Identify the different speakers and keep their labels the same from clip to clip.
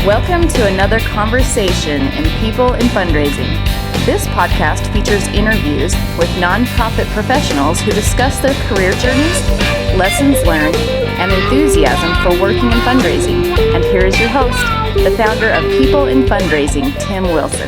Speaker 1: Welcome to another conversation in People in Fundraising. This podcast features interviews with nonprofit professionals who discuss their career journeys, lessons learned, and enthusiasm for working in fundraising. And here is your host, the founder of People in Fundraising, Tim Wilson.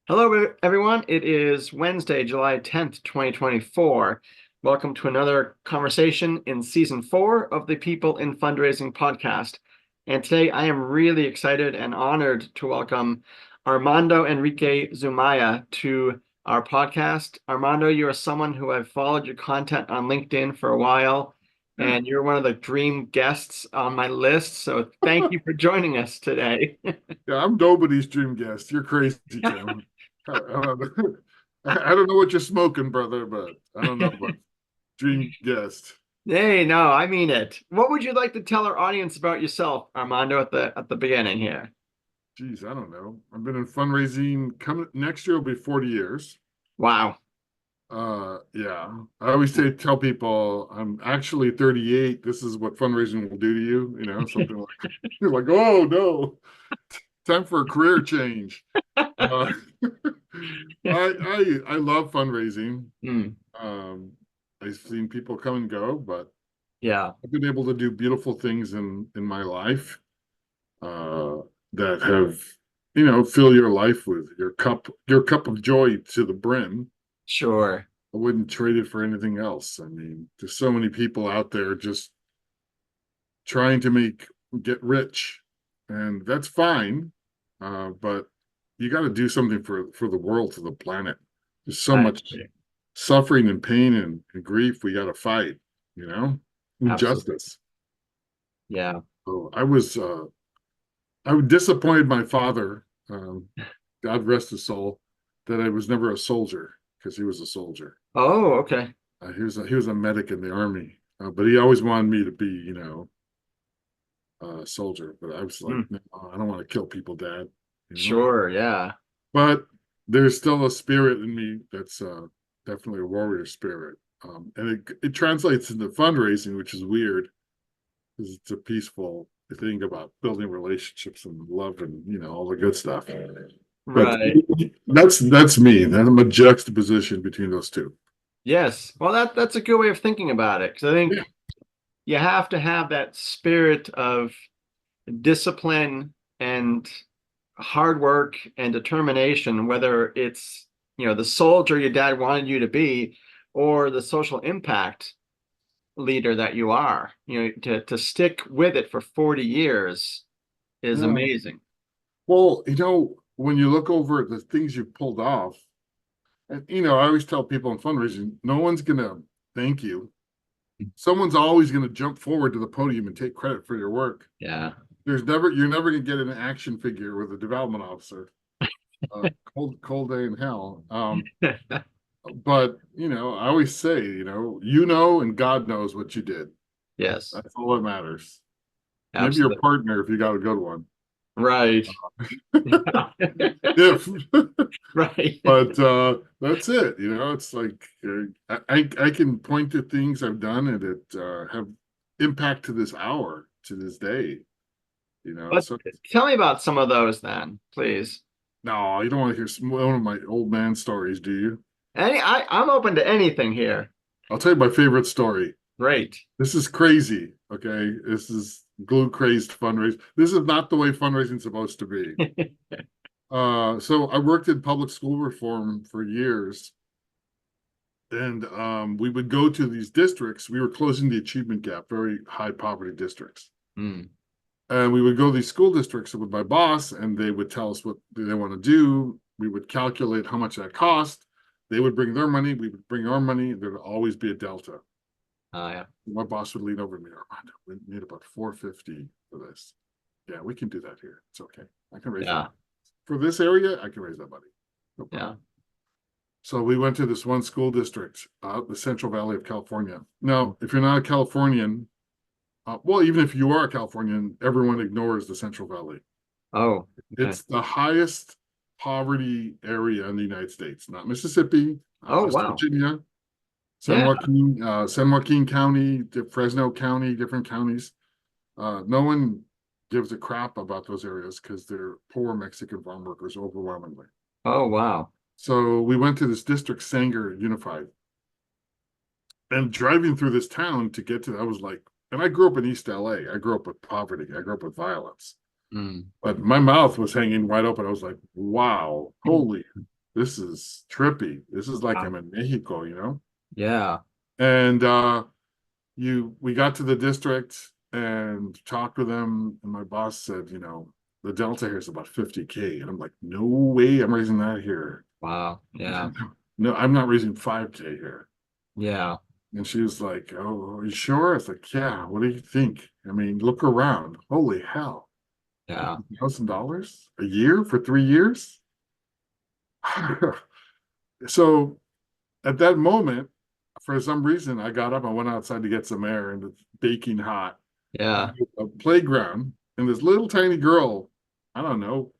Speaker 2: Hello, everyone. It is Wednesday, July 10th, 2024. Welcome to another conversation in Season 4 of the People in Fundraising podcast. And today I am really excited and honored to welcome Armando Enrique Zumaya to our podcast. Armando, you are someone who I've followed your content on LinkedIn for a while, and you're one of the dream guests on my list. So thank you for joining us today.
Speaker 3: Yeah, I'm nobody's dream guest. You're crazy, Tim. I don't know what you're smoking, brother, but I don't know what dream guest.
Speaker 2: Hey, no, I mean it. What would you like to tell our audience about yourself, Armando, at the beginning here?
Speaker 3: Geez, I don't know. I've been in fundraising. Coming next year will be 40 years.
Speaker 2: Wow.
Speaker 3: Yeah. I always tell people I'm actually 38. This is what fundraising will do to you. You know, something like you're like, oh no, time for a career change. I love fundraising. I've seen people come and go, but
Speaker 2: yeah,
Speaker 3: I've been able to do beautiful things in my life that have, fill your life with your cup of joy to the brim.
Speaker 2: Sure.
Speaker 3: I wouldn't trade it for anything else. I mean, there's so many people out there just trying to get rich, and that's fine, but you got to do something for the world, to the planet. There's so much suffering and pain and grief we got to fight, injustice.
Speaker 2: Yeah.
Speaker 3: So I was disappointed my father, God rest his soul, that I was never a soldier, because he was a soldier.
Speaker 2: Oh, okay.
Speaker 3: He was a medic in the Army, but he always wanted me to be, a soldier. But I was like, no, I don't want to kill people, Dad.
Speaker 2: Sure, yeah.
Speaker 3: But there's still a spirit in me that's definitely a warrior spirit. And it translates into fundraising, which is weird, because it's a peaceful thing about building relationships and love and, all the good stuff.
Speaker 2: Right.
Speaker 3: But that's me. I'm a juxtaposition between those two.
Speaker 2: Yes. Well, that's a good way of thinking about it, because I think you have to have that spirit of discipline and hard work and determination, whether it's, the soldier your dad wanted you to be or the social impact leader that you are. To stick with it for 40 years is amazing.
Speaker 3: Well, when you look over at the things you've pulled off, and I always tell people in fundraising, no one's gonna thank you. Someone's always gonna jump forward to the podium and take credit for your work.
Speaker 2: Yeah.
Speaker 3: You're never gonna get an action figure with a development officer. Cold day in hell. But I always say, and God knows what you did.
Speaker 2: Yes.
Speaker 3: That's all that matters.
Speaker 2: Absolutely.
Speaker 3: Maybe your partner, if you got a good one.
Speaker 2: Right.
Speaker 3: If
Speaker 2: right.
Speaker 3: But that's it. It's like I can point to things I've done and that have impact to this hour, to this day.
Speaker 2: So tell me about some of those then, please.
Speaker 3: No, you don't want to hear one of my old man stories, do you?
Speaker 2: I'm open to anything here.
Speaker 3: I'll tell you my favorite story.
Speaker 2: Great.
Speaker 3: This is crazy. Okay, this is glue crazed fundraising. This is not the way fundraising is supposed to be. So I worked in public school reform for years, and we would go to these districts. We were closing the achievement gap, very high poverty districts. And we would go to these school districts with my boss, and they would tell us what they want to do. We would calculate how much that cost. They would bring their money. We would bring our money. There would always be a delta.
Speaker 2: Yeah.
Speaker 3: My boss would lean over to me, Armando, we need about $450 for this. Yeah, we can do that here. It's okay. I can raise that. For this area, I can raise that money. No problem. Yeah. So we went to this one school district, the Central Valley of California. Now, if you're not a Californian, well, even if you are a Californian, everyone ignores the Central Valley.
Speaker 2: Oh, okay.
Speaker 3: It's the highest poverty area in the United States, not Mississippi, not West Virginia.
Speaker 2: Yeah.
Speaker 3: San Joaquin County, Fresno County, different counties. No one gives a crap about those areas because they're poor Mexican farm workers overwhelmingly.
Speaker 2: Oh, wow.
Speaker 3: So we went to this district, Sanger Unified, and driving through this town to get to, I was like, and I grew up in East LA. I grew up with poverty. I grew up with violence.
Speaker 2: Mm.
Speaker 3: But my mouth was hanging wide open. I was like, wow, holy, this is trippy. This is like I'm in Mexico, you know?
Speaker 2: Yeah.
Speaker 3: And we got to the district and talked with them, and my boss said, you know, the delta here is about 50K. And I'm like, no way I'm raising that here.
Speaker 2: Wow. Yeah.
Speaker 3: No, I'm not raising 5K here.
Speaker 2: Yeah.
Speaker 3: And she was like, oh, are you sure? I was like, yeah, what do you think? I mean, look around. Holy hell.
Speaker 2: Yeah.
Speaker 3: $1,000 a year for 3 years? So at that moment, for some reason, I got up, I went outside to get some air, and it's baking hot.
Speaker 2: Yeah.
Speaker 3: A playground, and this little tiny girl, I don't know,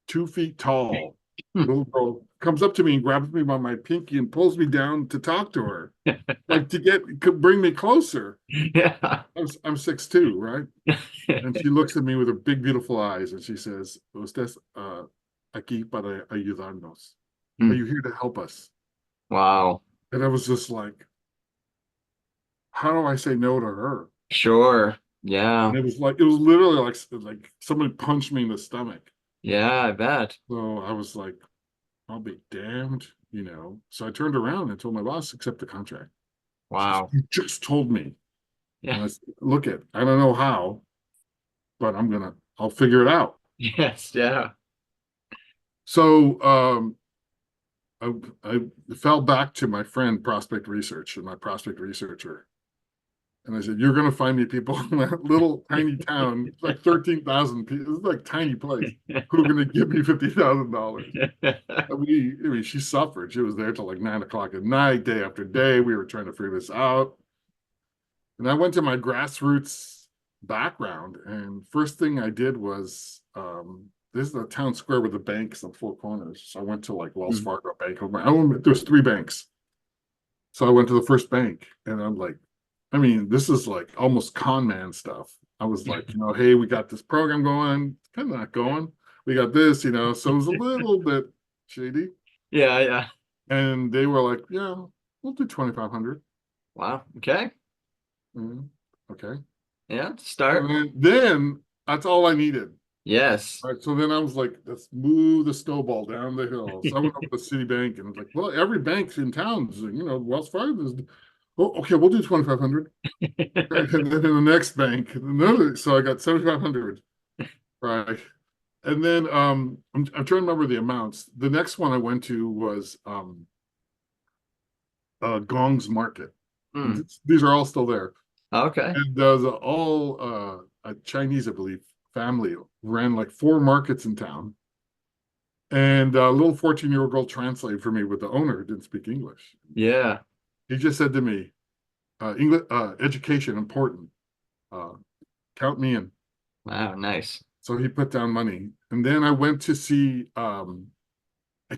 Speaker 3: 2 feet tall, little girl comes up to me and grabs me by my pinky and pulls me down to talk to her, like could bring me closer.
Speaker 2: Yeah.
Speaker 3: I'm 6'2", right? And she looks at me with her big, beautiful eyes, and she says, "Usted aquí para ayudarnos. Are you here to help us?"
Speaker 2: Wow.
Speaker 3: And I was just like, how do I say no to her?
Speaker 2: Sure. Yeah.
Speaker 3: And it was literally like somebody punched me in the stomach.
Speaker 2: Yeah, I bet.
Speaker 3: So I was like, I'll be damned, you know. So I turned around and told my boss, accept the contract. She said,
Speaker 2: Wow.
Speaker 3: you just told me. And
Speaker 2: Yeah.
Speaker 3: I said, look I don't know how, but I'll figure it out.
Speaker 2: Yes. Yeah.
Speaker 3: So I fell back to my friend Prospect Research and my prospect researcher. And I said, you're going to find me people in that little tiny town, it's like 13,000 people. It's like a tiny place who are going to give me $50,000. I mean, she suffered. She was there till like 9 o'clock at night, day after day. We were trying to figure this out. And I went to my grassroots background. And first thing I did was, this is the town square with the banks on four corners. So I went to like Wells Fargo Bank. There's 3 banks. So I went to the first bank, and I'm like, I mean, this is like almost con man stuff. I was like, you know, hey, we got this program going, it's kind of not going. We got this, you know, so it was a little bit shady.
Speaker 2: Yeah. Yeah.
Speaker 3: And they were like, yeah, we'll do 2,500.
Speaker 2: Wow. Okay.
Speaker 3: Okay.
Speaker 2: Yeah. Start.
Speaker 3: And then that's all I needed.
Speaker 2: Yes.
Speaker 3: All right. So then I was like, let's move the snowball down the hill. So I went up to Citibank, and I was like, well, every bank's in towns, you know, Wells Fargo is. Oh, okay, we'll do 2,500. And then in the next bank, another. So I got 7,500. Right. And then I'm trying to remember the amounts. The next one I went to was Gong's Market. And these are all still there.
Speaker 2: Okay.
Speaker 3: And there's all a Chinese, I believe, family ran like 4 markets in town. And a little 14-year-old girl translated for me with the owner who didn't speak English.
Speaker 2: Yeah.
Speaker 3: He just said to me, English education important. Count me in.
Speaker 2: Wow. Nice.
Speaker 3: So he put down money. And then I went to see, I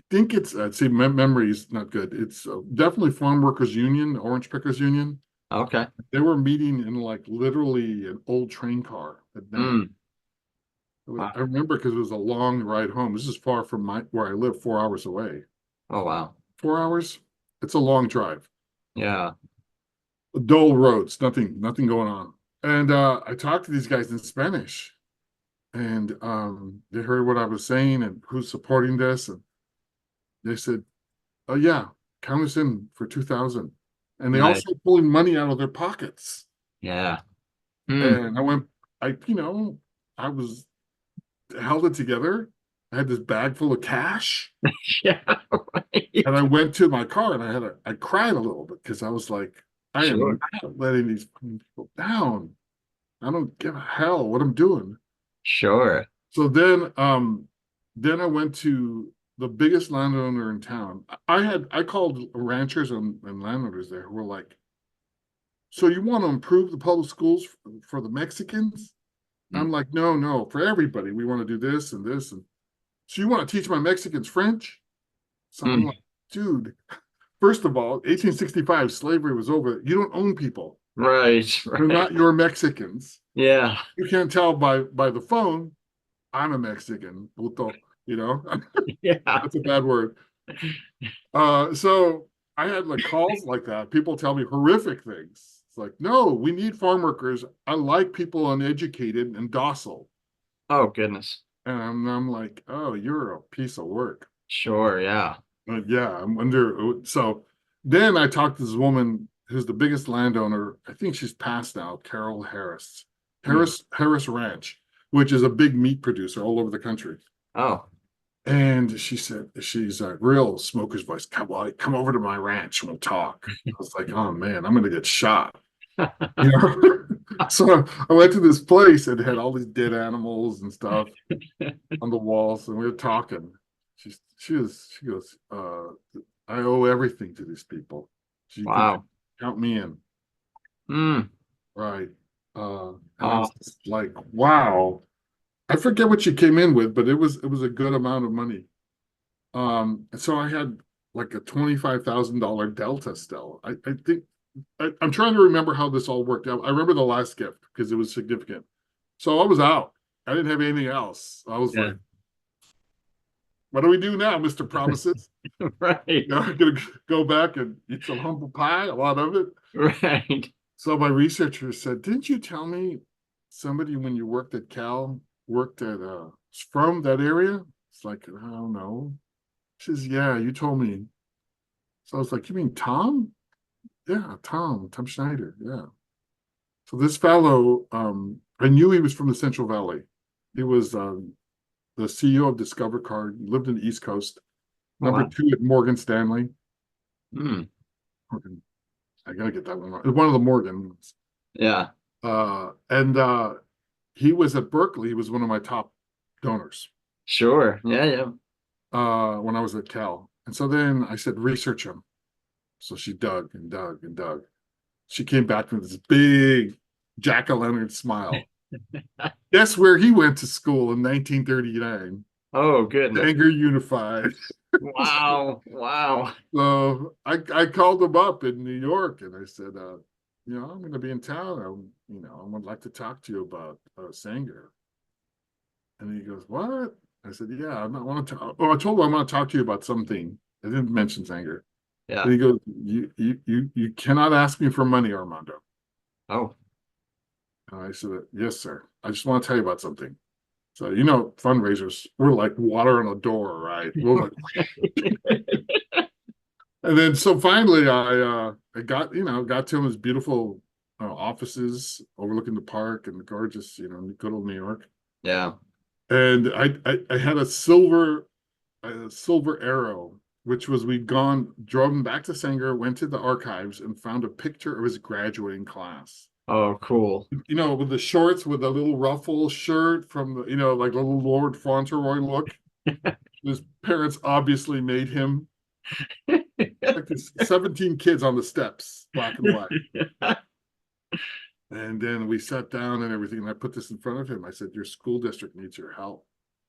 Speaker 3: think it's, see, memory is not good. It's definitely Farm Workers Union, Orange Pickers Union.
Speaker 2: Okay.
Speaker 3: They were meeting in like literally an old train car at night.
Speaker 2: Wow.
Speaker 3: I remember because it was a long ride home. This is far from where I live, 4 hours away.
Speaker 2: Oh, wow.
Speaker 3: 4 hours? It's a long drive.
Speaker 2: Yeah.
Speaker 3: Dull roads, nothing going on. And I talked to these guys in Spanish, and they heard what I was saying and who's supporting this, and they said, "Oh yeah, count us in for 2,000." And they
Speaker 2: Nice.
Speaker 3: also pulling money out of their pockets.
Speaker 2: Yeah.
Speaker 3: And I was held it together. I had this bag full of cash.
Speaker 2: Yeah. Right.
Speaker 3: And I went to my car, and I cried a little bit because I was like, I am not letting these people down. I don't give a hell what I'm doing.
Speaker 2: Sure.
Speaker 3: So then I went to the biggest landowner in town. I called ranchers and landowners there who were like, so you want to improve the public schools for the Mexicans? I'm like, no, for everybody. We want to do this and this. And so you want to teach my Mexicans French? So I'm like, dude, first of all, 1865, slavery was over. You don't own people.
Speaker 2: Right,
Speaker 3: They're
Speaker 2: right.
Speaker 3: not your Mexicans.
Speaker 2: Yeah.
Speaker 3: You can't tell by the phone, I'm a Mexican, puto, you know?
Speaker 2: Yeah.
Speaker 3: That's a bad word. So I had like calls like that. People tell me horrific things. It's like, no, we need farm workers. I like people uneducated and docile.
Speaker 2: Oh, goodness.
Speaker 3: And I'm like, oh, you're a piece of work.
Speaker 2: Sure, yeah.
Speaker 3: Yeah, I'm under. So then I talked to this woman who's the biggest landowner. I think she's passed now, Carol Harris.
Speaker 2: Hmm.
Speaker 3: Harris Ranch, which is a big meat producer all over the country.
Speaker 2: Oh,
Speaker 3: And she said, she's a real smoker's voice. Come over to my ranch and we'll talk. I was like, oh man, I'm gonna get shot. You know? So I went to this place and it had all these dead animals and stuff on the walls, and we were talking. She goes, I owe everything to these people. She can
Speaker 2: wow.
Speaker 3: count me in.
Speaker 2: Hmm.
Speaker 3: Right. And I
Speaker 2: Oh,
Speaker 3: was just like, wow. I forget what she came in with, but it was a good amount of money. And so I had like a $25,000 delta still. I think I'm trying to remember how this all worked out. I remember the last gift because it was significant. So I was out. I didn't have anything else. I was
Speaker 2: yeah.
Speaker 3: like, what do we do now, Mr. Promises?
Speaker 2: Right.
Speaker 3: I'm gonna go back and eat some humble pie, a lot of it.
Speaker 2: Right.
Speaker 3: So my researcher said, didn't you tell me somebody when you worked at Cal worked at from that area? It's like, I don't know. She says, yeah, you told me. So I was like, you mean Tom? Yeah, Tom Schneider. Yeah. So this fellow, I knew he was from the Central Valley. He was the CEO of Discover Card. He lived in the East Coast.
Speaker 2: Oh,
Speaker 3: Number
Speaker 2: wow.
Speaker 3: two at Morgan Stanley.
Speaker 2: Hmm.
Speaker 3: I gotta get that one right. One of the Morgans.
Speaker 2: Yeah.
Speaker 3: And he was at Berkeley. He was one of my top donors
Speaker 2: Sure. Yeah, yeah.
Speaker 3: when I was at Cal. And so then I said, research him. So she dug and dug and dug. She came back with this big jack-o'-lantern smile. Guess where he went to school in 1939?
Speaker 2: Oh, goodness.
Speaker 3: Sanger Unified.
Speaker 2: Wow. Wow.
Speaker 3: So I called him up in New York and I said, I'm going to be in town. I would like to talk to you about Sanger. And he goes, what? I said, yeah, I want to talk. Oh, I told him I want to talk to you about something. I didn't mention Sanger. And
Speaker 2: Yeah.
Speaker 3: he goes, you cannot ask me for money, Armando.
Speaker 2: Oh.
Speaker 3: And I said, yes, sir. I just want to tell you about something. So, fundraisers, we're like water on a door, right? We're like, and then so finally I got to his beautiful offices overlooking the park and the gorgeous, good old New York.
Speaker 2: Yeah.
Speaker 3: And I had a silver arrow, which was drove him back to Sanger, went to the archives and found a picture of his graduating class.
Speaker 2: Oh, cool.
Speaker 3: With the shorts with a little ruffle shirt from the, like a little Lord Fauntleroy look. His parents obviously made him. Like there's 17 kids on the steps, black and white. And then we sat down and everything. And I put this in front of him. I said, your school district needs your help.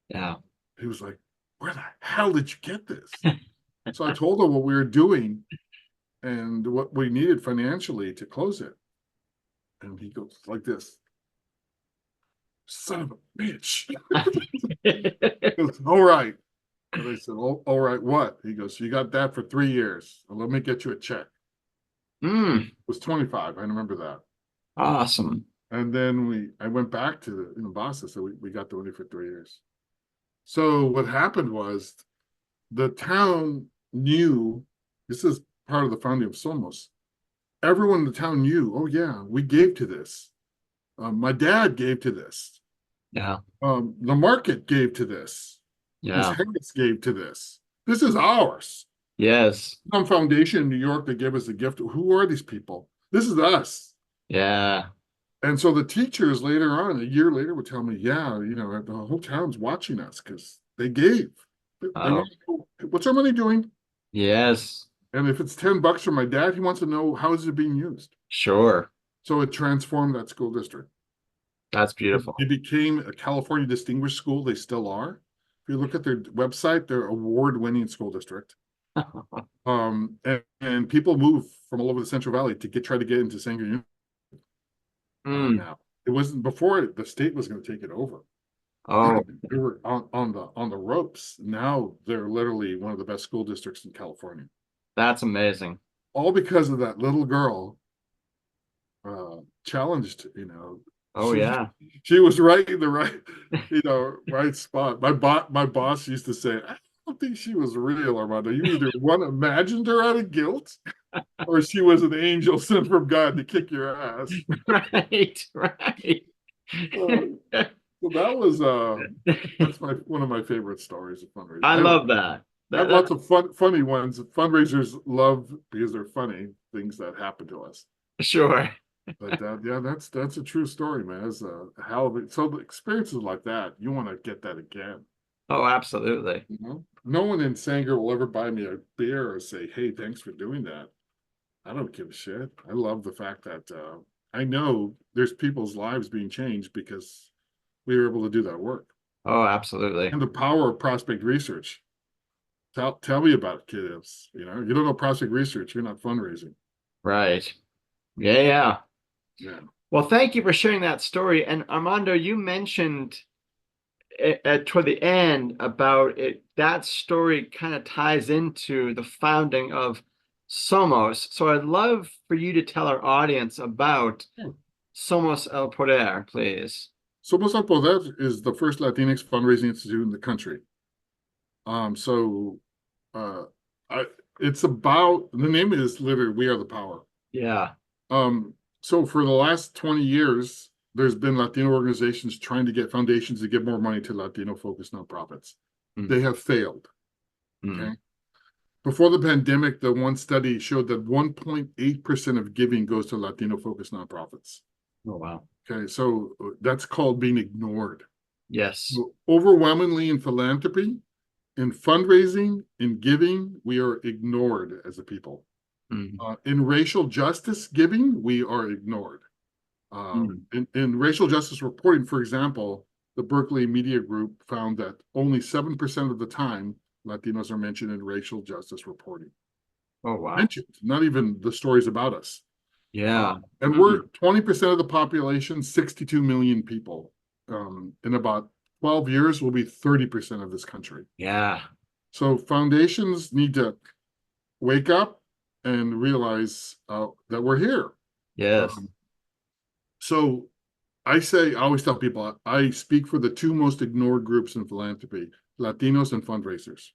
Speaker 2: Yeah.
Speaker 3: He was like, where the hell did you get this? So I told him what we were doing and what we needed financially to close it. And he goes like this, son of a bitch. He goes, all right. And I said, oh, all right, what? He goes, you got that for 3 years. Well, let me get you a check.
Speaker 2: Mm,
Speaker 3: It was 25. I remember that.
Speaker 2: awesome.
Speaker 3: And then I went back to the boss. I said, we got the money for 3 years. So what happened was the town knew, this is part of the founding of Somos. Everyone in the town knew, oh yeah, we gave to this. My dad gave to this.
Speaker 2: Yeah.
Speaker 3: The market gave to this. His
Speaker 2: Yeah.
Speaker 3: parents gave to this. This is ours.
Speaker 2: Yes.
Speaker 3: Some foundation in New York that gave us a gift. Who are these people? This is us.
Speaker 2: Yeah.
Speaker 3: And so the teachers later on, a year later, would tell me, yeah, the whole town's watching us because they gave. They
Speaker 2: Oh,
Speaker 3: want to know, what's our money doing?
Speaker 2: yes.
Speaker 3: And if it's $10 from my dad, he wants to know how is it being used.
Speaker 2: Sure.
Speaker 3: So it transformed that school district.
Speaker 2: That's beautiful.
Speaker 3: It became a California Distinguished School. They still are. If you look at their website, they're award-winning school district. And people move from all over the Central Valley to try to get into Sanger
Speaker 2: Mm.
Speaker 3: now. It wasn't before the state was going to take it over.
Speaker 2: Oh,
Speaker 3: They were on the ropes. Now they're literally one of the best school districts in California.
Speaker 2: that's amazing.
Speaker 3: All because of that little girl challenged,
Speaker 2: Oh, yeah.
Speaker 3: she was right in the right spot. My boss used to say, I don't think she was real, Armando. You either one imagined her out of guilt, or she was an angel sent from God to kick your ass.
Speaker 2: Right, right.
Speaker 3: So that's one of my favorite stories of fundraising.
Speaker 2: I love that.
Speaker 3: I have
Speaker 2: That
Speaker 3: lots of funny ones. Fundraisers love because they're funny things that happen to us.
Speaker 2: sure.
Speaker 3: But yeah, that's a true story, man. It's a hell of it. So the experiences like that, you want to get that again.
Speaker 2: Oh, absolutely.
Speaker 3: No one in Sanger will ever buy me a beer or say, "Hey, thanks for doing that." I don't give a shit. I love the fact that I know there's people's lives being changed because we were able to do that work.
Speaker 2: Oh, absolutely.
Speaker 3: And the power of prospect research. Tell me about it, kiddos. You don't know prospect research, you're not fundraising.
Speaker 2: Right. Yeah, yeah.
Speaker 3: Yeah.
Speaker 2: Well, thank you for sharing that story. And Armando, you mentioned toward the end about it. That story kind of ties into the founding of Somos. So I'd love for you to tell our audience about Somos El Poder, please.
Speaker 3: Somos al Poder is the first Latinx fundraising institute in the country. So uh, it's about, the name is literally We Are the Power.
Speaker 2: Yeah.
Speaker 3: So for the last 20 years, there's been Latino organizations trying to get foundations to give more money to Latino-focused nonprofits.
Speaker 2: Mm.
Speaker 3: They have failed.
Speaker 2: Mm.
Speaker 3: Okay. Before the pandemic, the one study showed that 1.8% of giving goes to Latino-focused nonprofits.
Speaker 2: Oh, wow.
Speaker 3: Okay, so that's called being ignored.
Speaker 2: Yes.
Speaker 3: So overwhelmingly in philanthropy, in fundraising, in giving, we are ignored as a people.
Speaker 2: Mm.
Speaker 3: In racial justice giving, we are ignored. In racial justice reporting, for example, the Berkeley Media Group found that only 7% of the time Latinos are mentioned in racial justice reporting.
Speaker 2: Oh, wow.
Speaker 3: Mentioned, not even the stories about us.
Speaker 2: Yeah.
Speaker 3: And we're 20% of the population, 62 million people. In about 12 years, we'll be 30% of this country.
Speaker 2: Yeah.
Speaker 3: So foundations need to wake up and realize that we're here.
Speaker 2: Yes.
Speaker 3: So I always tell people, I speak for the two most ignored groups in philanthropy, Latinos and fundraisers.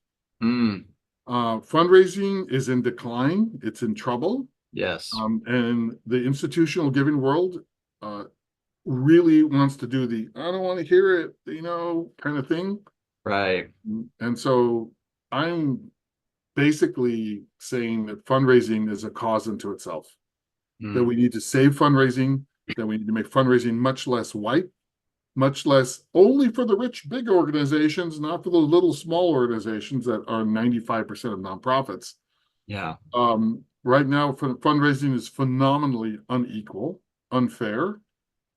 Speaker 3: Fundraising is in decline. It's in trouble.
Speaker 2: Yes.
Speaker 3: And the institutional giving world really wants to do the, I don't want to hear it, kind of thing.
Speaker 2: Right.
Speaker 3: And so I'm basically saying that fundraising is a cause unto itself, that we need to save fundraising, that we need to make fundraising much less white, much less only for the rich, big organizations, not for the little, small organizations that are 95% of nonprofits.
Speaker 2: Yeah.
Speaker 3: Right now, fundraising is phenomenally unequal, unfair,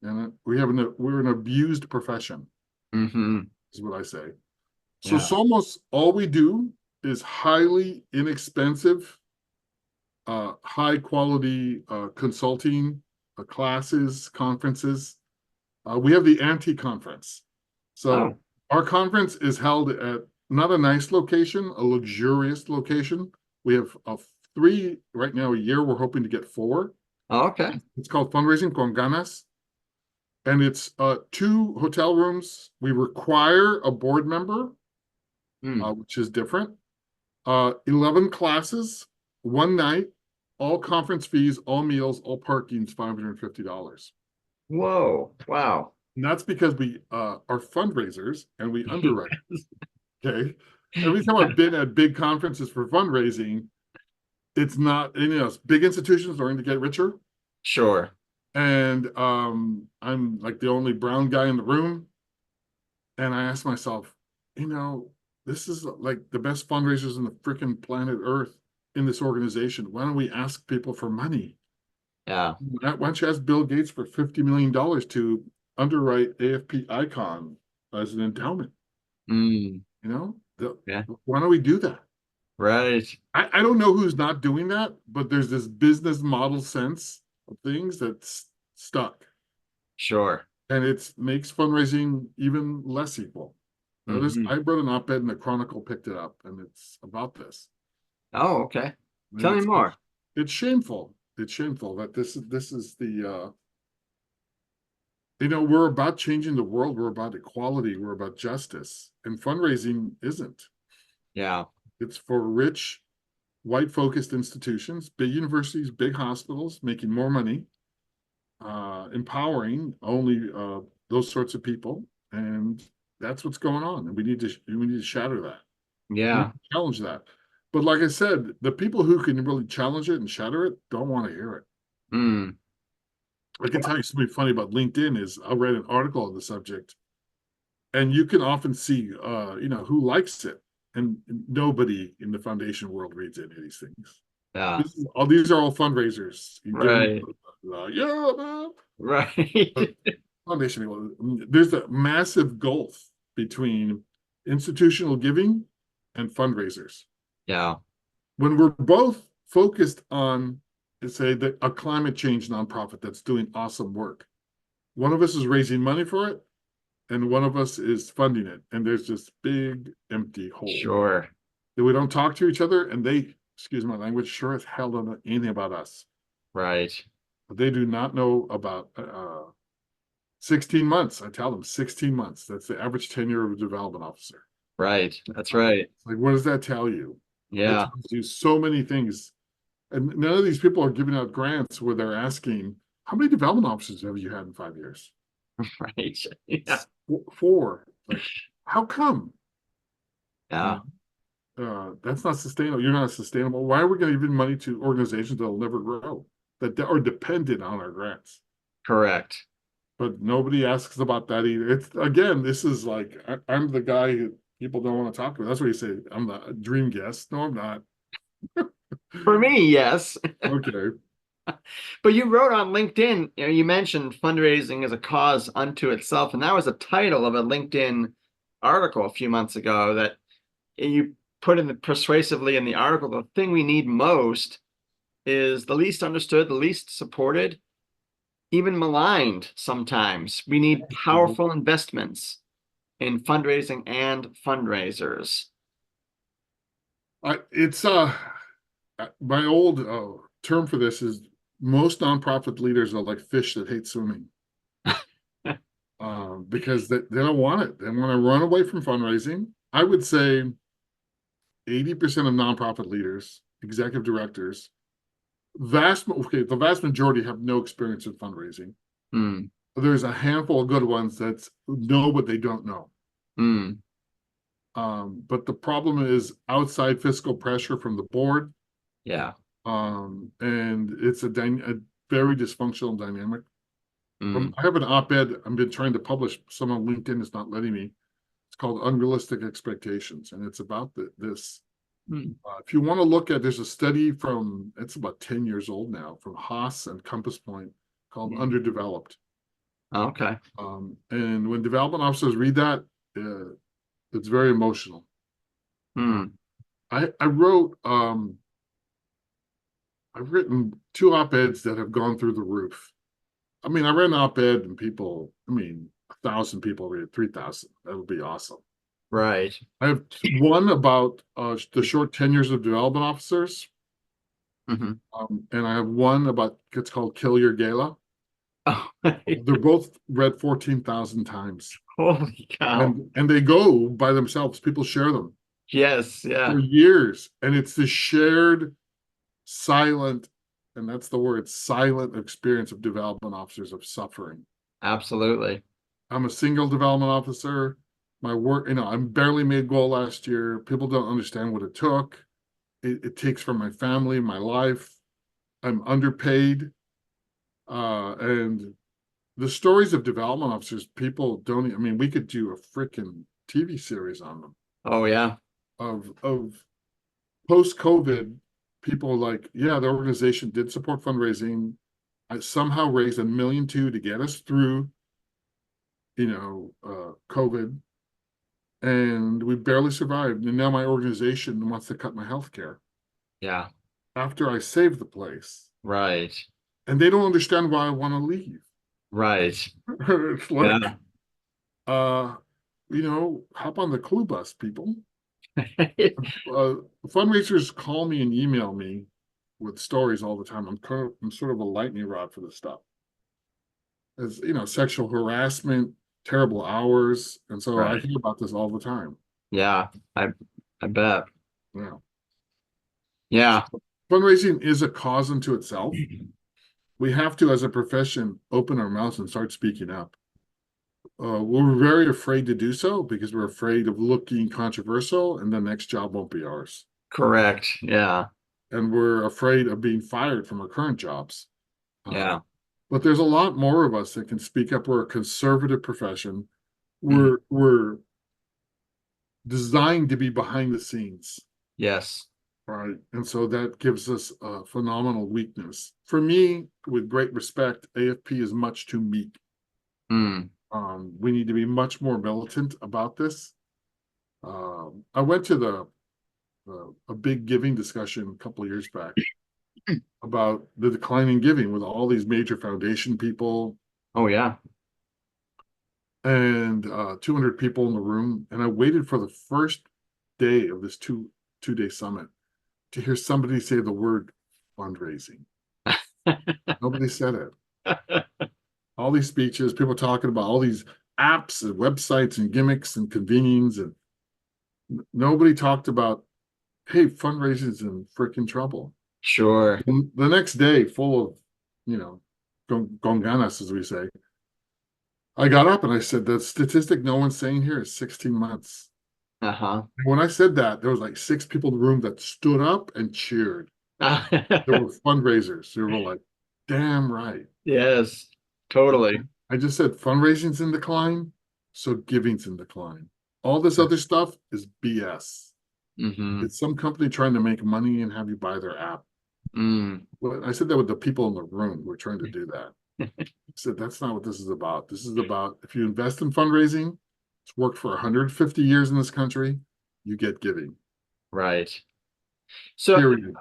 Speaker 3: and we're an abused profession, is what I say. So Somos, all we do is highly inexpensive, high quality consulting, classes, conferences. We have the anti-conference. So our conference is held at not a nice location, a luxurious location. We have 3 right now a year. We're hoping to get 4.
Speaker 2: Okay.
Speaker 3: It's called Fundraising con Ganas. And it's 2 hotel rooms. We require a board member, which is different. 11 classes, 1 night, all conference fees, all meals, all parking is $550.
Speaker 2: Whoa. Wow.
Speaker 3: And that's because we are fundraisers and we underwrite. Okay. Every time I've been at big conferences for fundraising, it's not, big institutions are going to get richer.
Speaker 2: Sure.
Speaker 3: And I'm like the only brown guy in the room. And I asked myself, this is like the best fundraisers in the freaking planet Earth in this organization. Why don't we ask people for money?
Speaker 2: Yeah.
Speaker 3: Why don't you ask Bill Gates for $50 million to underwrite AFP Icon as an endowment?
Speaker 2: Yeah.
Speaker 3: Why don't we do that?
Speaker 2: Right.
Speaker 3: I don't know who's not doing that, but there's this business model sense of things that's stuck,
Speaker 2: Sure.
Speaker 3: and it makes fundraising even less equal.
Speaker 2: Hmm.
Speaker 3: I wrote an op-ed and the Chronicle picked it up, and it's about this.
Speaker 2: Oh, okay.
Speaker 3: And
Speaker 2: Tell me more.
Speaker 3: it's shameful. It's shameful that this is the we're about changing the world. We're about equality. We're about justice, and fundraising isn't.
Speaker 2: Yeah.
Speaker 3: It's for rich, white-focused institutions, big universities, big hospitals, making more money, empowering only those sorts of people, and that's what's going on. And we need to shatter that. We need
Speaker 2: Yeah.
Speaker 3: to challenge that. But like I said, the people who can really challenge it and shatter it don't want to hear it.
Speaker 2: Mm.
Speaker 3: I can tell you something funny about LinkedIn is I read an article on the subject, and you can often see who likes it, and nobody in the foundation world reads any of these things.
Speaker 2: Yeah.
Speaker 3: These are all fundraisers. You give them,
Speaker 2: Right.
Speaker 3: yeah, man. But
Speaker 2: Right.
Speaker 3: foundation people, there's a massive gulf between institutional giving and fundraisers.
Speaker 2: Yeah.
Speaker 3: When we're both focused on, say, a climate change nonprofit that's doing awesome work, one of us is raising money for it, and one of us is funding it, and there's this big empty hole
Speaker 2: Sure.
Speaker 3: that we don't talk to each other, and they, excuse my language, sure as hell don't know anything about us.
Speaker 2: Right.
Speaker 3: But they do not know about 16 months. I tell them 16 months. That's the average tenure of a development officer.
Speaker 2: Right. That's right.
Speaker 3: Like, what does that tell you? That
Speaker 2: Yeah.
Speaker 3: tells you so many things. And none of these people are giving out grants where they're asking, how many development officers have you had in 5 years?
Speaker 2: Right. Yeah.
Speaker 3: Four. Like, how come?
Speaker 2: Yeah.
Speaker 3: That's not sustainable. You're not sustainable. Why are we going to give money to organizations that will never grow, that are dependent on our grants?
Speaker 2: Correct.
Speaker 3: But nobody asks about that either. It's again, this is like I'm the guy who people don't want to talk to. That's what you say. I'm the dream guest. No, I'm not.
Speaker 2: For me, yes.
Speaker 3: Okay.
Speaker 2: But you wrote on LinkedIn, you mentioned fundraising as a cause unto itself, and that was the title of a LinkedIn article a few months ago that you put in persuasively in the article. The thing we need most is the least understood, the least supported, even maligned sometimes. We need powerful investments in fundraising and fundraisers.
Speaker 3: It's my old term for this is most nonprofit leaders are like fish that hate swimming. Because they don't want it. They want to run away from fundraising. I would say 80% of nonprofit leaders, executive directors, the vast majority have no experience in fundraising.
Speaker 2: Mm.
Speaker 3: There's a handful of good ones that know what they don't know.
Speaker 2: Mm.
Speaker 3: But the problem is outside fiscal pressure from the board.
Speaker 2: Yeah.
Speaker 3: And it's a very dysfunctional dynamic.
Speaker 2: Mm.
Speaker 3: I have an op-ed I've been trying to publish. Some on LinkedIn is not letting me. It's called Unrealistic Expectations, and it's about this.
Speaker 2: Mm.
Speaker 3: If you want to look at, there's a study from, it's about 10 years old now, from Haas and Compass Point called Underdeveloped.
Speaker 2: Okay.
Speaker 3: And when development officers read that, it's very emotional.
Speaker 2: Mm.
Speaker 3: I wrote, I've written 2 op-eds that have gone through the roof. I mean, I read an op-ed and 1,000 people read it, 3,000. That would be awesome.
Speaker 2: Right.
Speaker 3: I have one about the short tenures of development officers.
Speaker 2: Mm-hmm.
Speaker 3: And I have one about, it's called Kill Your Gala.
Speaker 2: Oh,
Speaker 3: They're both read 14,000 times.
Speaker 2: holy cow.
Speaker 3: And they go by themselves. People share them
Speaker 2: Yes. Yeah.
Speaker 3: for years. And it's the shared silent, and that's the word, silent experience of development officers of suffering.
Speaker 2: Absolutely.
Speaker 3: I'm a single development officer. My work, I barely made goal last year. People don't understand what it took. It takes from my family, my life. I'm underpaid. And the stories of development officers, people don't, we could do a freaking TV series on them
Speaker 2: Oh, yeah.
Speaker 3: of post-COVID, people like, yeah, the organization did support fundraising. I somehow raised $1.2 million to get us through, COVID. and we barely survived. And now my organization wants to cut my health care
Speaker 2: Yeah.
Speaker 3: after I saved the place.
Speaker 2: Right.
Speaker 3: And they don't understand why I want to leave.
Speaker 2: Right.
Speaker 3: It's like,
Speaker 2: Yeah.
Speaker 3: uh, hop on the clue bus, people. Uh, Fundraisers call me and email me with stories all the time. I'm sort of a lightning rod for this stuff. As sexual harassment, terrible hours, and so I
Speaker 2: Right.
Speaker 3: hear about this all the time.
Speaker 2: Yeah. I bet.
Speaker 3: Yeah.
Speaker 2: Yeah.
Speaker 3: Fundraising is a cause unto itself. We have to, as a profession, open our mouths and start speaking up. We're very afraid to do so because we're afraid of looking controversial and the next job won't be ours.
Speaker 2: Correct. Yeah.
Speaker 3: And we're afraid of being fired from our current jobs.
Speaker 2: Yeah.
Speaker 3: But there's a lot more of us that can speak up. We're a conservative profession.
Speaker 2: Mhm.
Speaker 3: We're designed to be behind the scenes,
Speaker 2: Yes.
Speaker 3: right? And so that gives us a phenomenal weakness. For me, with great respect, AFP is much too meek.
Speaker 2: Mm.
Speaker 3: We need to be much more militant about this. I went to a big giving discussion a couple of years back about the decline in giving with all these major foundation people
Speaker 2: Oh, yeah.
Speaker 3: and 200 people in the room. And I waited for the first day of this two-day summit to hear somebody say the word fundraising. Nobody said it. All these speeches, people talking about all these apps and websites and gimmicks and convenings, and nobody talked about, hey, fundraising's in freaking trouble.
Speaker 2: Sure.
Speaker 3: And the next day, full of, you know, gonganas, as we say, I got up and I said, the statistic no one's saying here is 16 months.
Speaker 2: Uh-huh.
Speaker 3: When I said that, there was like 6 people in the room that stood up and cheered. There were fundraisers. They were like, damn right.
Speaker 2: Yes, totally.
Speaker 3: I just said fundraising's in decline, so giving's in decline. All this other stuff is BS.
Speaker 2: Mm-hmm.
Speaker 3: It's some company trying to make money and have you buy their app.
Speaker 2: Mm.
Speaker 3: Well, I said that with the people in the room who are trying to do that. I said, that's not what this is about. This is about if you invest in fundraising, it's worked for 150 years in this country, you get giving.
Speaker 2: Right. So
Speaker 3: Period.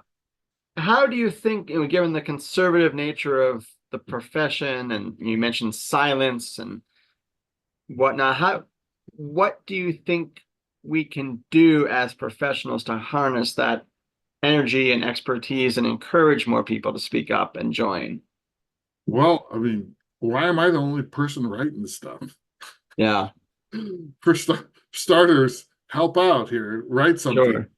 Speaker 2: how do you think, given the conservative nature of the profession, and you mentioned silence and whatnot, what do you think we can do as professionals to harness that energy and expertise and encourage more people to speak up and join?
Speaker 3: Well, I mean, why am I the only person writing this stuff?
Speaker 2: Yeah,
Speaker 3: For starters, help out here, write something.
Speaker 2: sure.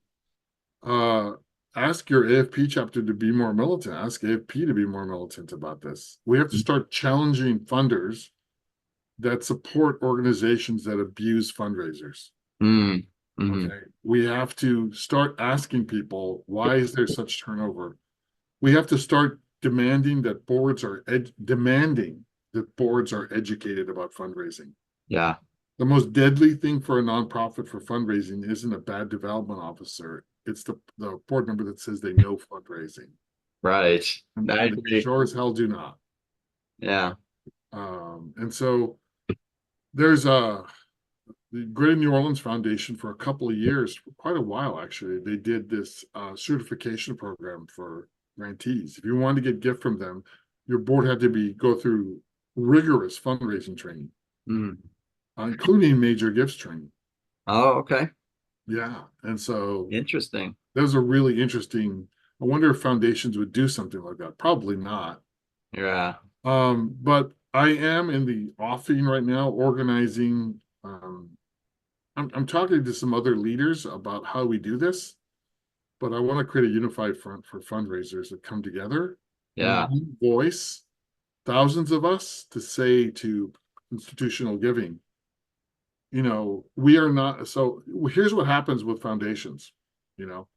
Speaker 3: Uh, ask your AFP chapter to be more militant. Ask AFP to be more militant about this. We have to start challenging funders that support organizations that abuse fundraisers.
Speaker 2: Mm. Mm-hmm.
Speaker 3: Okay. We have to start asking people, why is there such turnover? We have to start demanding that boards are educated about fundraising.
Speaker 2: Yeah,
Speaker 3: The most deadly thing for a nonprofit for fundraising isn't a bad development officer. It's the board member that says they know fundraising.
Speaker 2: right.
Speaker 3: And
Speaker 2: I
Speaker 3: they
Speaker 2: agree.
Speaker 3: sure as hell do not.
Speaker 2: Yeah.
Speaker 3: And so there's the Greater New Orleans Foundation for a couple of years, for quite a while actually. They did this certification program for grantees. If you wanted to get gift from them, your board had to go through rigorous fundraising training,
Speaker 2: Mm.
Speaker 3: including major gifts training.
Speaker 2: Oh, okay.
Speaker 3: Yeah, and so
Speaker 2: Interesting.
Speaker 3: that was a really interesting. I wonder if foundations would do something like that. Probably not.
Speaker 2: Yeah.
Speaker 3: But I am in the offing right now, organizing. I'm talking to some other leaders about how we do this, but I want to create a unified front for fundraisers that come together and
Speaker 2: Yeah.
Speaker 3: one voice, thousands of us, to say to institutional giving, we are not. So here's what happens with foundations. You know,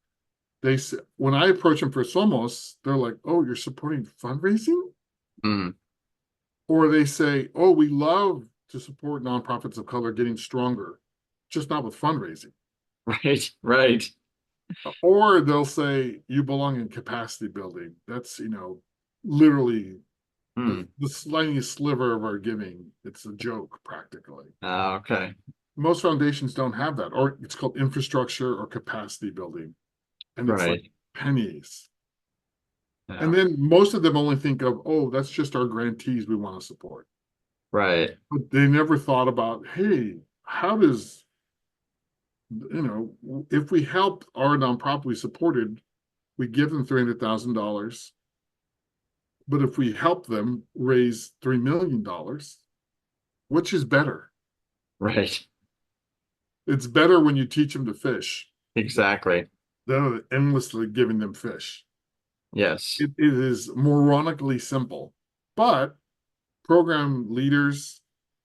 Speaker 3: they say, when I approach them for Somos, they're like, "Oh, you're supporting fundraising,"
Speaker 2: Mm.
Speaker 3: or they say, "Oh, we love to support nonprofits of color getting stronger, just not with fundraising."
Speaker 2: Right. Right.
Speaker 3: Or they'll say, "You belong in capacity building." That's literally
Speaker 2: Mm.
Speaker 3: the slightest sliver of our giving. It's a joke, practically.
Speaker 2: Okay.
Speaker 3: most foundations don't have that, or it's called infrastructure or capacity building, and it's like
Speaker 2: Right.
Speaker 3: pennies.
Speaker 2: Yeah.
Speaker 3: And then most of them only think of, oh, that's just our grantees we want to support.
Speaker 2: Right.
Speaker 3: But they never thought about, hey, how does, if we help our nonprofit we supported, we give them $300,000. But if we help them raise $3 million, which is better?
Speaker 2: Right.
Speaker 3: It's better when you teach them to fish
Speaker 2: Exactly.
Speaker 3: than endlessly giving them fish.
Speaker 2: Yes.
Speaker 3: It is moronically simple, but program leaders,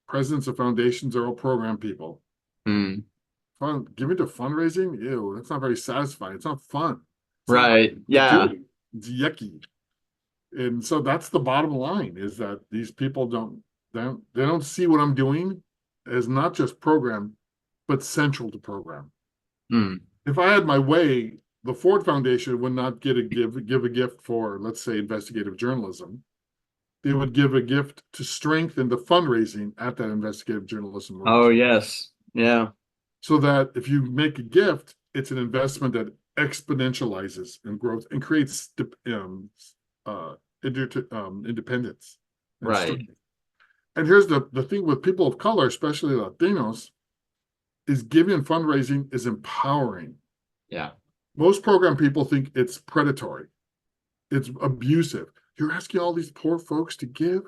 Speaker 3: presidents of foundations are all program people.
Speaker 2: Mm.
Speaker 3: Give it to fundraising? Ew, that's not very satisfying. It's not fun. It's not
Speaker 2: Right.
Speaker 3: to
Speaker 2: Yeah.
Speaker 3: do. It's yucky. And so that's the bottom line, is that these people they don't see what I'm doing as not just program, but central to program.
Speaker 2: Mm.
Speaker 3: If I had my way, the Ford Foundation would not give a gift for, let's say, investigative journalism. They would give a gift to strengthen the fundraising at that investigative journalism
Speaker 2: Oh,
Speaker 3: organization.
Speaker 2: yes. Yeah.
Speaker 3: So that if you make a gift, it's an investment that exponentializes and grows and creates uh, independence and
Speaker 2: Right.
Speaker 3: strength. And here's the thing with people of color, especially Latinos, is giving and fundraising is empowering.
Speaker 2: Yeah.
Speaker 3: Most program people think it's predatory, it's abusive. You're asking all these poor folks to give.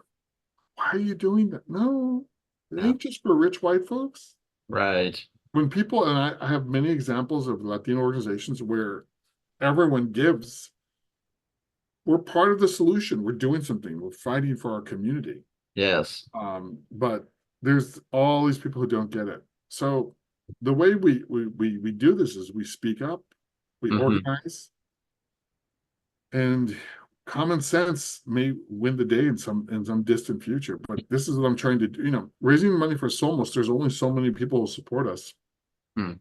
Speaker 3: Why are you doing that? No, it
Speaker 2: Yeah.
Speaker 3: ain't just for rich white folks.
Speaker 2: Right.
Speaker 3: When people, and I have many examples of Latino organizations where everyone gives, we're part of the solution. We're doing something. We're fighting for our community.
Speaker 2: Yes.
Speaker 3: But there's all these people who don't get it. So the way we do this is we speak up, we
Speaker 2: Hmm.
Speaker 3: organize, and common sense may win the day in some distant future. But this is what I'm trying to do. Raising money for Somos, there's only so many people who support us.
Speaker 2: Mm.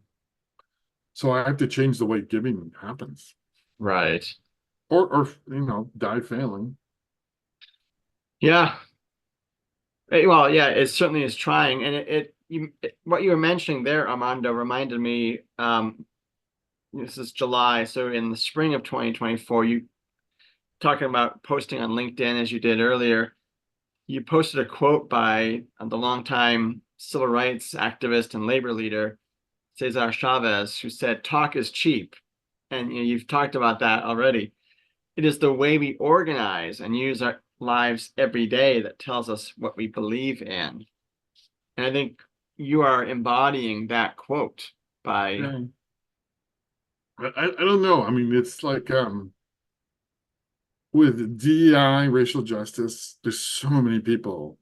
Speaker 3: So I have to change the way giving happens.
Speaker 2: Right.
Speaker 3: Or die failing.
Speaker 2: Yeah. Well, yeah, it certainly is trying. And what you were mentioning there, Armando, reminded me, this is July. So in the spring of 2024, you talking about posting on LinkedIn as you did earlier, you posted a quote by the longtime civil rights activist and labor leader, Cesar Chavez, who said, talk is cheap. And you've talked about that already. It is the way we organize and use our lives every day that tells us what we believe in. And I think you are embodying that quote by,
Speaker 3: Yeah. I don't know. I mean, it's like with DEI, racial justice, there's so many people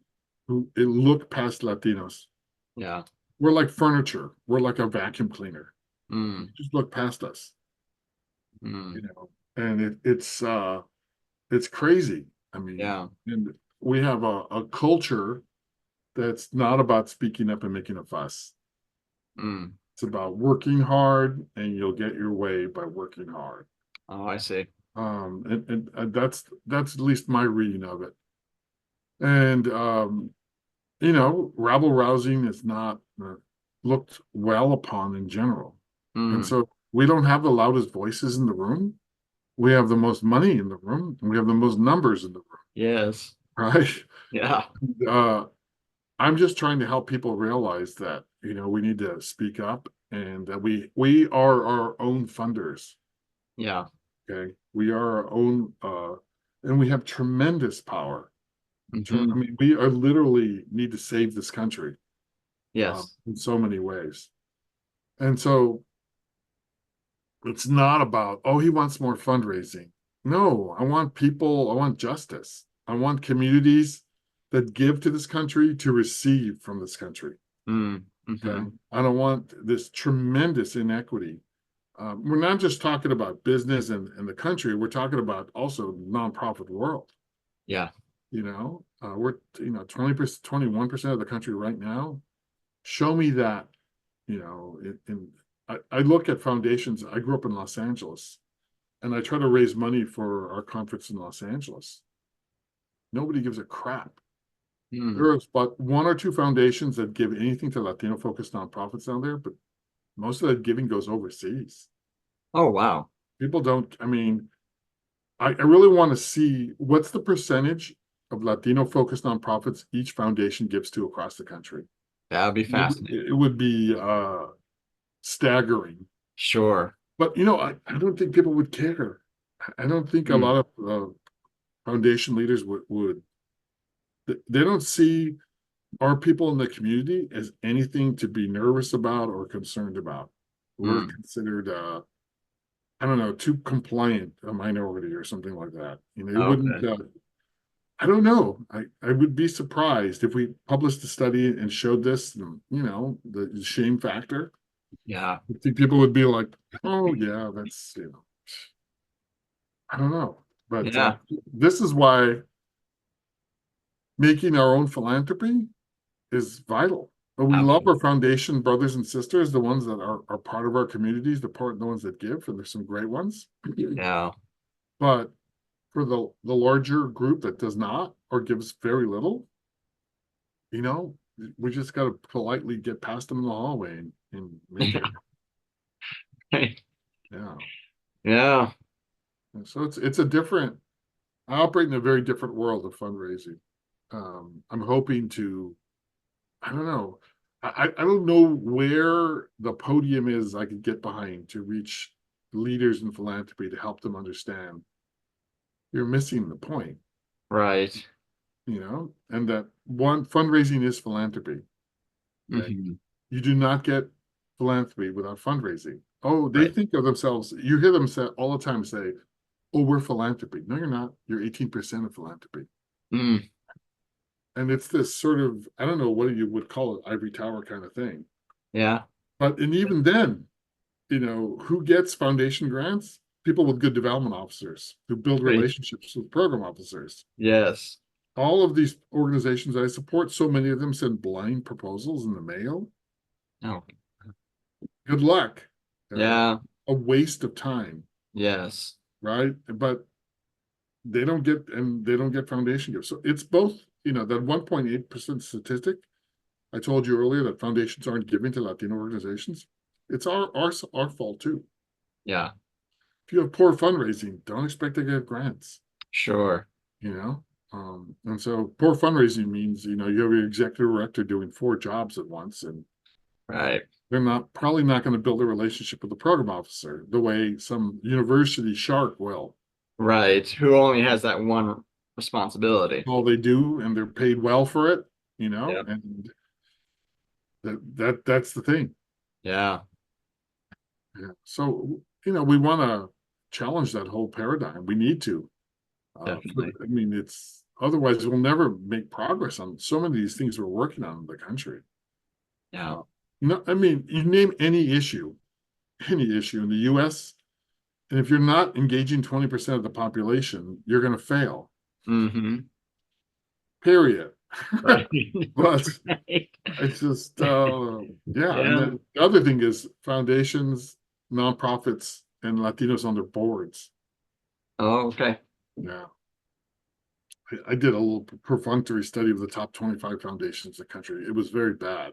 Speaker 3: who look past Latinos.
Speaker 2: yeah.
Speaker 3: We're like furniture. We're like a vacuum cleaner.
Speaker 2: Mm,
Speaker 3: Just look past us,
Speaker 2: mm,
Speaker 3: and it's crazy. I mean,
Speaker 2: yeah.
Speaker 3: and we have a culture that's not about speaking up and making a fuss.
Speaker 2: Mm.
Speaker 3: It's about working hard, and you'll get your way by working hard.
Speaker 2: Oh, I see.
Speaker 3: And that's at least my reading of it. And rabble rousing is not looked well upon in general. And
Speaker 2: Mm.
Speaker 3: so we don't have the loudest voices in the room. We have the most money in the room, and we have the most numbers in the
Speaker 2: Yes.
Speaker 3: room, right?
Speaker 2: Yeah.
Speaker 3: Uh, I'm just trying to help people realize that, we need to speak up, and that we are our own funders.
Speaker 2: Yeah.
Speaker 3: Okay. We are our own, and we have tremendous power. I
Speaker 2: Hmm.
Speaker 3: mean, we are literally need to save this country
Speaker 2: Yes.
Speaker 3: in so many ways. And so it's not about, oh, he wants more fundraising. No, I want justice. I want communities that give to this country to receive from this country.
Speaker 2: Mm. Hmm.
Speaker 3: Okay. I don't want this tremendous inequity. We're not just talking about business and the country, we're talking about also nonprofit world.
Speaker 2: Yeah.
Speaker 3: We're 20%, 21% of the country right now. Show me that. I look at foundations. I grew up in Los Angeles, and I try to raise money for our conference in Los Angeles. Nobody gives a crap.
Speaker 2: Mm.
Speaker 3: There's but one or two foundations that give anything to Latino focused nonprofits down there, but most of that giving goes overseas.
Speaker 2: Oh, wow.
Speaker 3: People don't, I mean, I really want to see what's the percentage of Latino focused nonprofits each foundation gives to across the country.
Speaker 2: That would be fascinating.
Speaker 3: It would be staggering.
Speaker 2: Sure.
Speaker 3: But I don't think people would care. I don't think a
Speaker 2: Mm.
Speaker 3: lot of foundation leaders would. They don't see our people in the community as anything to be nervous about or concerned about. We're
Speaker 2: Mm.
Speaker 3: considered, I don't know, too compliant, a minority or something like that. It wouldn't.
Speaker 2: Okay.
Speaker 3: I don't know. I would be surprised if we published a study and showed this. The shame factor.
Speaker 2: Yeah.
Speaker 3: I think people would be like, "Oh yeah, that's." I don't know, but
Speaker 2: Yeah.
Speaker 3: this is why making our own philanthropy is vital. But we love our
Speaker 2: Absolutely.
Speaker 3: foundation brothers and sisters, the ones that are part of our communities, the ones that give, and there's some great ones.
Speaker 2: Yeah.
Speaker 3: But for the larger group that does not or gives very little, you know, we just got to politely get past them in the hallway and make it. Yeah.
Speaker 2: Yeah.
Speaker 3: And so it's a different. I operate in a very different world of fundraising. I'm hoping to. I don't know. I don't know where the podium is I could get behind to reach leaders in philanthropy to help them understand you're missing the point,
Speaker 2: Right.
Speaker 3: and that one fundraising is philanthropy. Okay.
Speaker 2: Hmm.
Speaker 3: You do not get philanthropy without fundraising. Oh, they
Speaker 2: Right.
Speaker 3: think of themselves, you hear them say all the time say, oh, we're philanthropy. No, you're not. You're 18% of philanthropy.
Speaker 2: Mm.
Speaker 3: And it's this sort of, I don't know what you would call it, ivory tower kind of thing.
Speaker 2: Yeah.
Speaker 3: And even then, who gets foundation grants? People with good development officers who build
Speaker 2: Right.
Speaker 3: relationships with program officers.
Speaker 2: Yes.
Speaker 3: All of these organizations I support, so many of them send blind proposals in the mail.
Speaker 2: Oh.
Speaker 3: Good luck. Uh,
Speaker 2: Yeah.
Speaker 3: a waste of time,
Speaker 2: Yes.
Speaker 3: right? But they don't get foundation gifts. So it's both, that 1.8% statistic I told you earlier that foundations aren't giving to Latino organizations. It's our fault too.
Speaker 2: Yeah.
Speaker 3: If you have poor fundraising, don't expect to get grants,
Speaker 2: Sure.
Speaker 3: you know? And so poor fundraising means, you have your executive director doing 4 jobs at once, and
Speaker 2: Right.
Speaker 3: they're probably not going to build a relationship with the program officer the way some university shark will.
Speaker 2: Right. Who only has that one responsibility?
Speaker 3: All they do, and they're paid well for it,
Speaker 2: Yep.
Speaker 3: and that's the thing.
Speaker 2: Yeah.
Speaker 3: Yeah. So, we want to challenge that whole paradigm. We need to.
Speaker 2: Definitely.
Speaker 3: I mean, it's otherwise we'll never make progress on so many of these things we're working on in the country.
Speaker 2: Yeah.
Speaker 3: No, I mean, you name any issue in the US, and if you're not engaging 20% of the population, you're going to fail,
Speaker 2: Mm-hmm.
Speaker 3: period.
Speaker 2: Right.
Speaker 3: But
Speaker 2: Right.
Speaker 3: it's just, yeah. And
Speaker 2: Yeah.
Speaker 3: then the other thing is foundations, nonprofits, and Latinos on their boards.
Speaker 2: Oh, okay.
Speaker 3: Yeah. I did a little perfunctory study of the top 25 foundations in the country. It was very bad.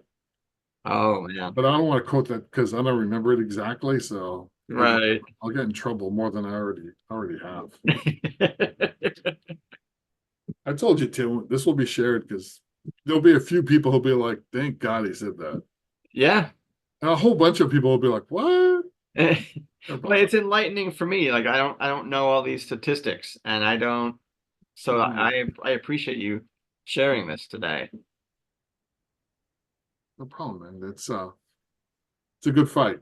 Speaker 2: Oh, yeah.
Speaker 3: But I don't want to quote that because I don't remember it exactly. So
Speaker 2: Right.
Speaker 3: I'll get in trouble more than I already have. I told you, Tim, this will be shared because there'll be a few people who'll be like, thank God he said that.
Speaker 2: Yeah.
Speaker 3: And a whole bunch of people will be like, what?
Speaker 2: Well, it's enlightening for me. Like I don't know all these statistics, and I don't. So I appreciate you sharing this today.
Speaker 3: No problem, man. It's a good fight.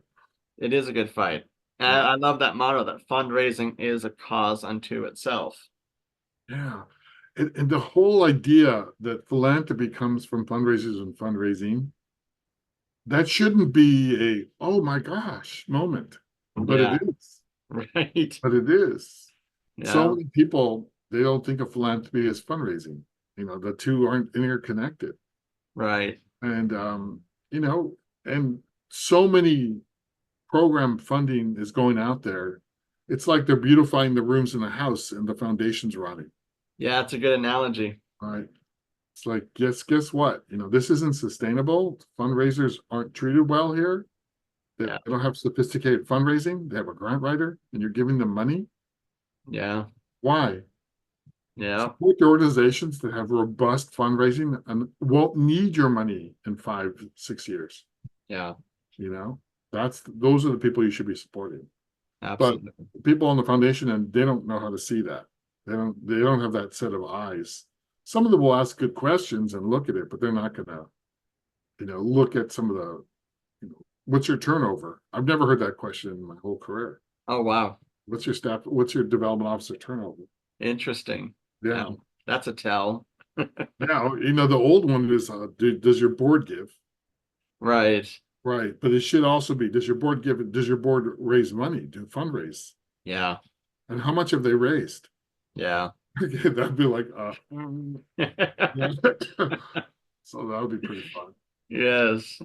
Speaker 2: It is a good fight. And
Speaker 3: Yeah.
Speaker 2: I love that motto that fundraising is a cause unto itself.
Speaker 3: Yeah. And the whole idea that philanthropy comes from fundraisers and fundraising, that shouldn't be a, oh my gosh, moment. But it
Speaker 2: Yeah.
Speaker 3: is.
Speaker 2: Right.
Speaker 3: But it is. So
Speaker 2: Yeah.
Speaker 3: many people, they don't think of philanthropy as fundraising. The two aren't interconnected.
Speaker 2: Right.
Speaker 3: And you know, and so many program funding is going out there. It's like they're beautifying the rooms in the house and the foundation's running.
Speaker 2: Yeah, it's a good analogy.
Speaker 3: Right. It's like, guess what? This isn't sustainable. Fundraisers aren't treated well here. They
Speaker 2: Yeah.
Speaker 3: don't have sophisticated fundraising. They have a grant writer, and you're giving them money.
Speaker 2: Yeah.
Speaker 3: Why?
Speaker 2: Yeah.
Speaker 3: Support the organizations that have robust fundraising and won't need your money in 5-6 years.
Speaker 2: Yeah.
Speaker 3: Those are the people you should be supporting. But
Speaker 2: Absolutely.
Speaker 3: people on the foundation, and they don't know how to see that. They don't have that set of eyes. Some of them will ask good questions and look at it, but they're not gonna, look at some of the, what's your turnover? I've never heard that question in my whole career.
Speaker 2: Oh, wow.
Speaker 3: What's your development officer turnover?
Speaker 2: Interesting.
Speaker 3: Yeah.
Speaker 2: That's a tell.
Speaker 3: Now, the old one is, does your board give?
Speaker 2: Right.
Speaker 3: Right. But it should also be, does your board raise money, do fundraise?
Speaker 2: Yeah.
Speaker 3: And how much have they raised?
Speaker 2: Yeah.
Speaker 3: That'd be like, yeah. So that would be pretty fun.
Speaker 2: Yes.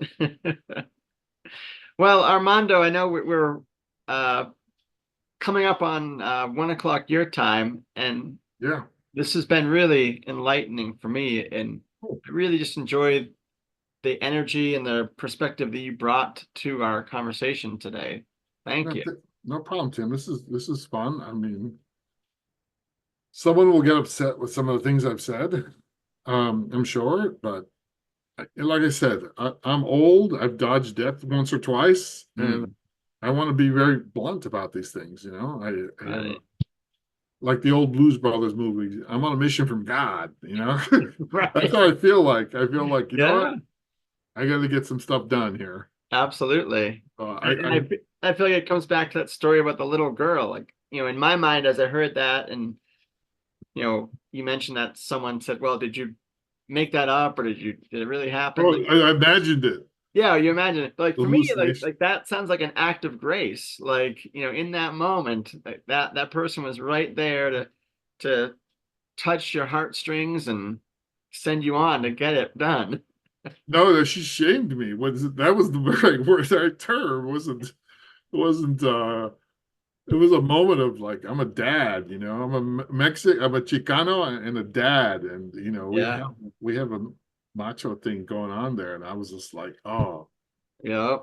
Speaker 2: Well, Armando, I know we're coming up on 1 o'clock your time, and
Speaker 3: Yeah.
Speaker 2: this has been really enlightening for me, and I really just enjoyed the energy and the perspective that you brought to our conversation today. Thank you.
Speaker 3: No problem, Tim. This is fun. I mean, someone will get upset with some of the things I've said, I'm sure, but like I said, I'm old. I've dodged death once or twice, and I want to be very blunt about these things.
Speaker 2: Right.
Speaker 3: Like the old Blues Brothers movie. I'm on a mission from God.
Speaker 2: Right.
Speaker 3: That's how I feel like. I feel like, know what?
Speaker 2: Yeah,
Speaker 3: I got to get some stuff done here.
Speaker 2: absolutely.
Speaker 3: I
Speaker 2: feel like it comes back to that story about the little girl. Like, in my mind, as I heard that, and you mentioned that someone said, "Well, did you make that up, or did it really happen?" Like,
Speaker 3: I imagined it.
Speaker 2: yeah, you imagine it. Like for me,
Speaker 3: Hallucination.
Speaker 2: like that sounds like an act of grace. Like, in that moment, like that person was right there to touch your heartstrings and send you on to get it done.
Speaker 3: No, she shamed me. That was the right term. It was a moment of like, I'm a dad, I'm a Mexican, I'm a Chicano and a dad. And,
Speaker 2: Yeah.
Speaker 3: we have a macho thing going on there. And I was just like, oh,
Speaker 2: Yeah.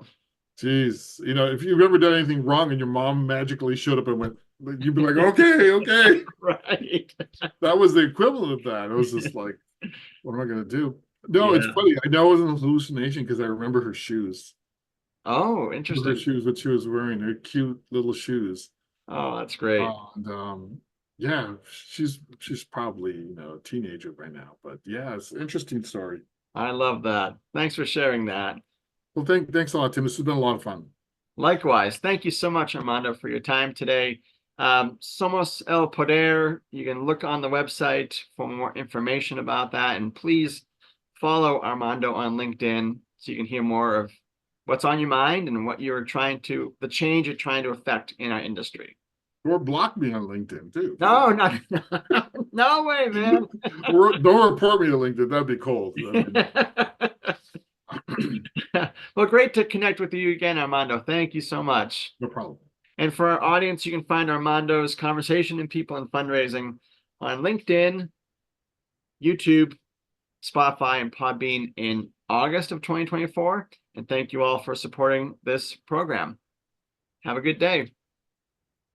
Speaker 3: geez. If you've ever done anything wrong and your mom magically showed up and went, you'd be like, okay.
Speaker 2: Right.
Speaker 3: That was the equivalent of that. It was just like, what am I going to do? No, it's
Speaker 2: Yeah.
Speaker 3: funny. I know it was an hallucination because I remember her shoes.
Speaker 2: Oh,
Speaker 3: Her
Speaker 2: interesting.
Speaker 3: shoes, what she was wearing, her cute little shoes.
Speaker 2: Oh, that's great.
Speaker 3: And yeah, she's probably a teenager by now. But yeah, it's an interesting story.
Speaker 2: I love that. Thanks for sharing that.
Speaker 3: Well, thanks a lot, Tim. This has been a lot of fun.
Speaker 2: Likewise. Thank you so much, Armando, for your time today. Somos el Poder. You can look on the website for more information about that. And please follow Armando on LinkedIn so you can hear more of what's on your mind and the change you're trying to affect in our industry.
Speaker 3: Or block me on LinkedIn too.
Speaker 2: No, no way, man.
Speaker 3: Don't report me to LinkedIn. That'd be cold.
Speaker 2: Well, great to connect with you again, Armando. Thank you so much.
Speaker 3: No problem.
Speaker 2: And for our audience, you can find Armando's Conversation in People and Fundraising on LinkedIn, YouTube, Spotify, and Podbean in August of 2024. And thank you all for supporting this program. Have a good day.